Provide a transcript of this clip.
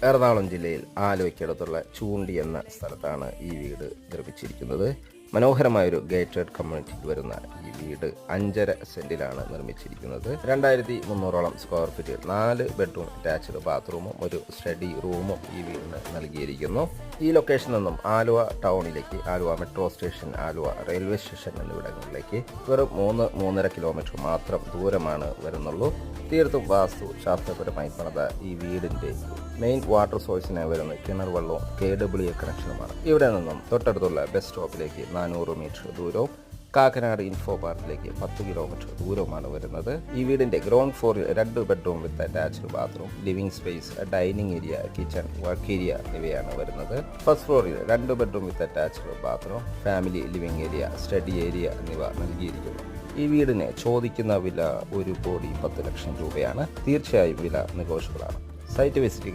എറണാകുളം ജില്ലയിൽ ആലുവയ്ക്കടുത്തുള്ള ചൂണ്ടി എന്ന സ്ഥലത്താണ് ഈ വീട് നിർമ്മിച്ചിരിക്കുന്നത്. മനോഹരമായൊരു ഗേറ്റഡ് കമ്മ്യൂണിറ്റിയിൽ വരുന്ന ഈ വീട് 5.5 സെന്റിലാണ് നിർമ്മിച്ചിരിക്കുന്നത്. 2300 സ്ക്വയർ ഫീറ്റ്, 4 ബെഡ്റൂം അറ്റാച്ച്ഡ് ബാത്റൂമും ഒരു സ്റ്റഡി റൂമും ഈ വീടിന് നൽകിയിരിക്കുന്നു. ഈ ലൊക്കേഷനിൽ നിന്നും ആലുവ ടൗണിലേക്ക്, Aluva metro station, Aluva railway station എന്നിവിടങ്ങളിലേക്ക് വെറും 3-3.5 കിലോമീറ്റർ മാത്രം ദൂരമാണ് വരുന്നുള്ളൂ. തീർത്തും വാസ്തു ശാസ്ത്രപരമായി പണിത ഈ വീടിന്റെ മെയിൻ വാട്ടർ സോഴ്സിനായി വരുന്ന കിണർ വെള്ളവും KWA കണക്ഷനുമാണ്. ഇവിടെ നിന്നും തൊട്ടടുത്തുള്ള ബസ് സ്റ്റോപ്പിലേക്ക് 400 മീറ്റർ ദൂരവും കാക്കനാട് ഇൻഫോ പാർക്കിലേക്ക് 10 കിലോമീറ്റർ ദൂരവുമാണ് വരുന്നത്. ഈ വീടിന്റെ ഗ്രൗണ്ട് ഫ്ലോറിൽ 2 bedroom with attached bathroom, living space, dining area, kitchen, work area എന്നിവയാണ് വരുന്നത്. ഫസ്റ്റ് ഫ്ലോറിൽ 2 bedroom with attached bathroom, family living area, study area എന്നിവ നൽകിയിരിക്കുന്നു. ഈ വീടിന് ചോദിക്കുന്ന വില 1,10,00,000 രൂപയാണ്. തീർച്ചയായും വില നെഗോഷ്യബിൾ ആണ്. Site visit